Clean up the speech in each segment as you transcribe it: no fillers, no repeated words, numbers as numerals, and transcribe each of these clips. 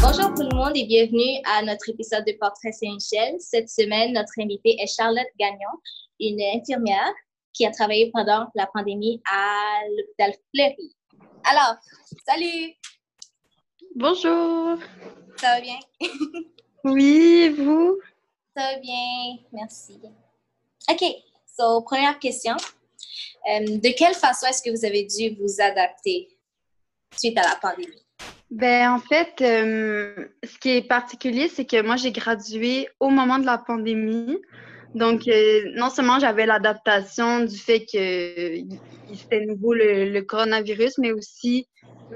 Bonjour tout le monde et bienvenue à notre épisode de Portrait Saint-Michel. Cette semaine, notre invitée est Charlotte Gagnon, une infirmière qui a travaillé pendant la pandémie à l'hôpital Fleury. Alors, salut! Bonjour! Ça va bien? Oui, vous? Ça va bien, merci. OK, so première question. De quelle façon est-ce que vous avez dû vous adapter suite à la pandémie? Ben, en fait, ce qui est particulier, c'est que moi, j'ai gradué au moment de la pandémie. Donc, non seulement j'avais l'adaptation du fait que c'était nouveau le coronavirus, mais aussi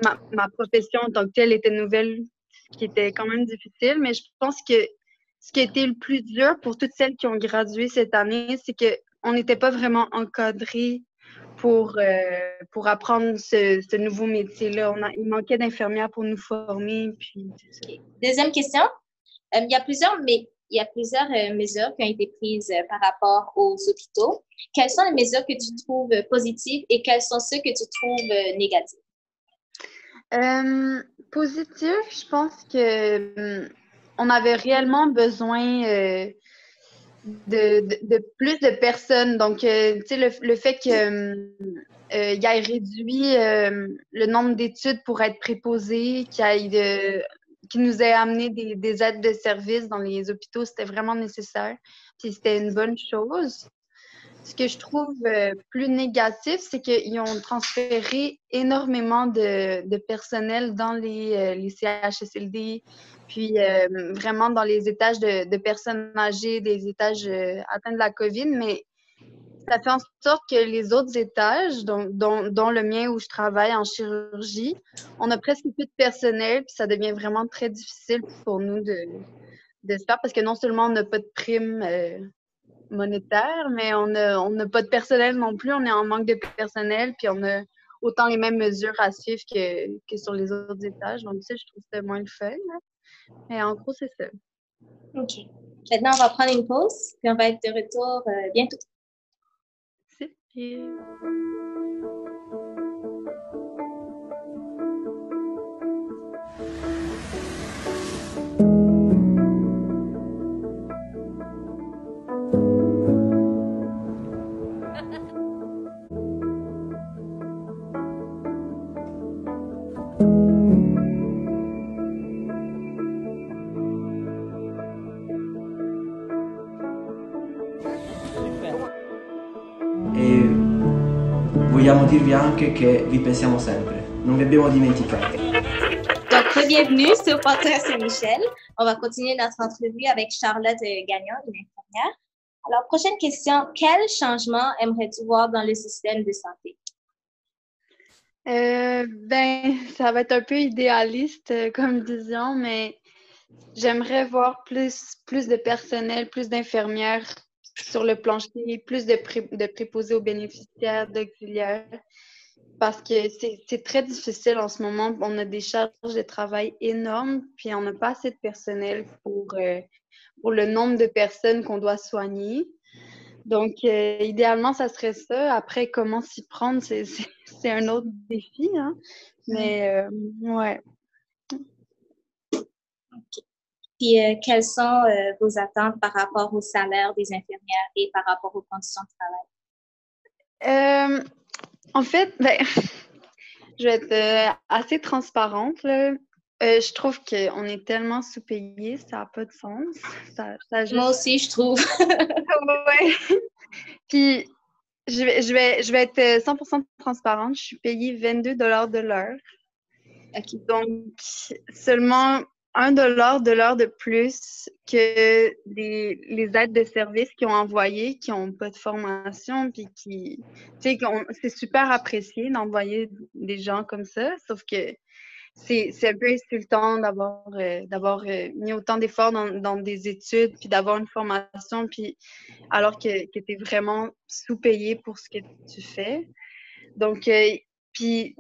ma profession en tant que telle était nouvelle, ce qui était quand même difficile. Mais je pense que ce qui a été le plus dur pour toutes celles qui ont gradué cette année, c'est qu'on n'était pas vraiment encadré pour apprendre ce nouveau métier-là. Il manquait d'infirmières pour nous former. Puis, c'est ça. Okay. Deuxième question. Il y a plusieurs mesures qui ont été prises par rapport aux hôpitaux. Quelles sont les mesures que tu trouves positives et quelles sont ceux que tu trouves négatives? Positif, je pense que on avait réellement besoin de plus de personnes. Donc, tu sais, le fait que il ait réduit le nombre d'études pour être préposé, qui nous ait amené des aides de service dans les hôpitaux, c'était vraiment nécessaire. Puis c'était une bonne chose. Ce que je trouve plus négatif, c'est qu'ils ont transféré énormément de personnel dans les CHSLD, puis vraiment dans les étages de personnes âgées, des étages atteints de la COVID, mais ça fait en sorte que les autres étages, dont le mien où je travaille en chirurgie, on a presque plus de personnel, puis ça devient vraiment très difficile pour nous de se faire parce que non seulement on n'a pas de primes monétaire, mais on n'a pas de personnel non plus. On est en manque de personnel, puis on a autant les mêmes mesures à suivre que sur les autres étages. Donc, ça, je trouve que c'était moins le fun. Là. Mais en gros, c'est ça. OK. Maintenant, on va prendre une pause, puis on va être de retour bientôt. C'est bien. E vogliamo dirvi anche che vi pensiamo sempre, non vi abbiamo dimenticati. Donc, bienvenue sur Portrait Saint-Michel. On va continuer notre entrevue avec Charlotte Gagnon, une infirmière. Alors, prochaine question. Quel changement aimerais-tu voir dans le système de santé? Ben, ça va être un peu idéaliste comme vision, mais j'aimerais voir plus de personnel, plus d'infirmières sur le plancher, plus de préposés aux bénéficiaires, d'auxiliaires, parce que c'est très difficile en ce moment. On a des charges de travail énormes, puis on n'a pas assez de personnel pour le nombre de personnes qu'on doit soigner. Donc, idéalement, ça serait ça. Après, comment s'y prendre, c'est un autre défi, hein? Mais, ouais. Okay. Puis, quelles sont vos attentes par rapport au salaire des infirmières et par rapport aux conditions de travail? En fait, ben, je vais être assez transparente, là. Je trouve qu'on est tellement sous-payé, ça n'a pas de sens. Ça Moi aussi, je trouve. Ouais. Puis, je vais être 100% transparente. Je suis payée 22 de l'heure. OK. Donc, seulement 1 de l'heure de plus que les aides de service qui ont envoyé, qui n'ont pas de formation, puis qui, tu sais, c'est super apprécié d'envoyer des gens comme ça, sauf que c'est un peu insultant d'avoir mis autant d'efforts dans des études, puis d'avoir une formation, puis alors que tu es vraiment sous-payé pour ce que tu fais. Donc, puis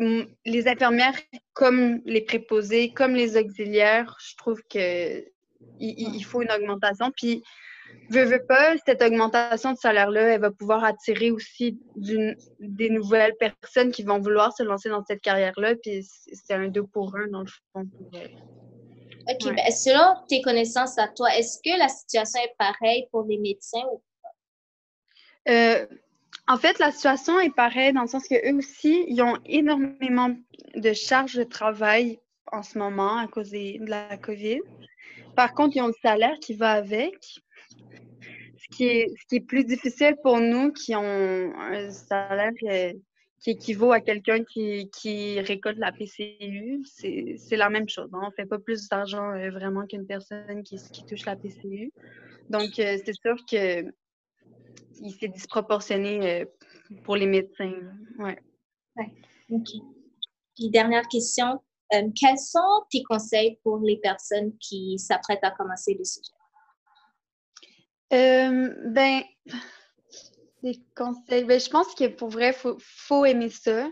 les infirmières, comme les préposés, comme les auxiliaires, je trouve que il faut une augmentation. Puis, veux pas, cette augmentation de salaire-là, elle va pouvoir attirer aussi des nouvelles personnes qui vont vouloir se lancer dans cette carrière-là. Puis, c'est un deux pour un, dans le fond, pour elle. OK, Ouais. ben, selon tes connaissances à toi, est-ce que la situation est pareille pour les médecins ou Euh, En fait, la situation est pareille dans le sens que eux aussi, ils ont énormément de charges de travail en ce moment à cause de la COVID. Par contre, ils ont le salaire qui va avec, ce qui est plus difficile pour nous qui ont un salaire qui équivaut à quelqu'un qui récolte la PCU. C'est la même chose, hein. On ne fait pas plus d'argent vraiment qu'une personne qui touche la PCU. Donc, c'est sûr que c'est disproportionné pour les médecins. Là. Ouais. Ouais. OK. Puis dernière question, quels sont tes conseils pour les personnes qui s'apprêtent à commencer le sujet? Ben, des conseils. Ben, je pense que pour vrai, faut aimer ça.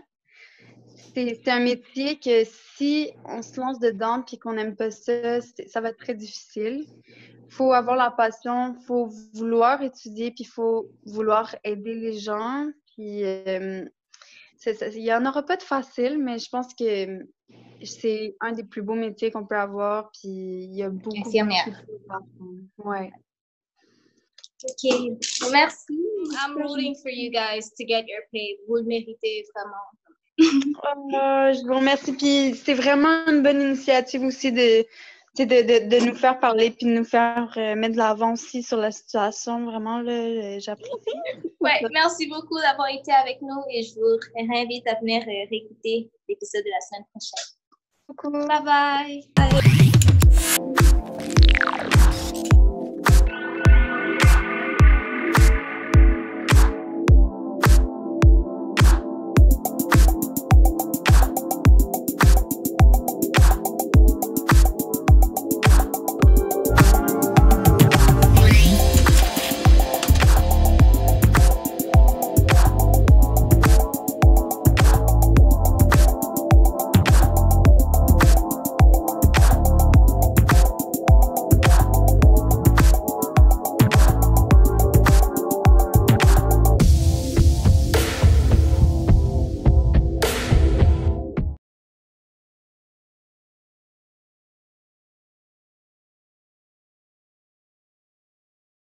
C'est un métier que si on se lance dedans puis qu'on n'aime pas ça, ça va être très difficile. Faut avoir la passion, faut vouloir étudier puis faut vouloir aider les gens. Puis il y en aura pas de facile, mais je pense que c'est un des plus beaux métiers qu'on peut avoir. Puis il y a beaucoup de Infirmière. choses à apprendre. Ouais. OK. Merci. I'm rooting for you guys to get your pay. Vous le méritez vraiment. Je vous remercie. Puis c'est vraiment une bonne initiative aussi de nous faire parler puis de nous faire mettre de l'avant aussi sur la situation. Vraiment, là, j'apprécie. Ouais, merci beaucoup d'avoir été avec nous et je vous réinvite à venir réécouter l'épisode de la semaine prochaine. Beaucoup. Bye bye.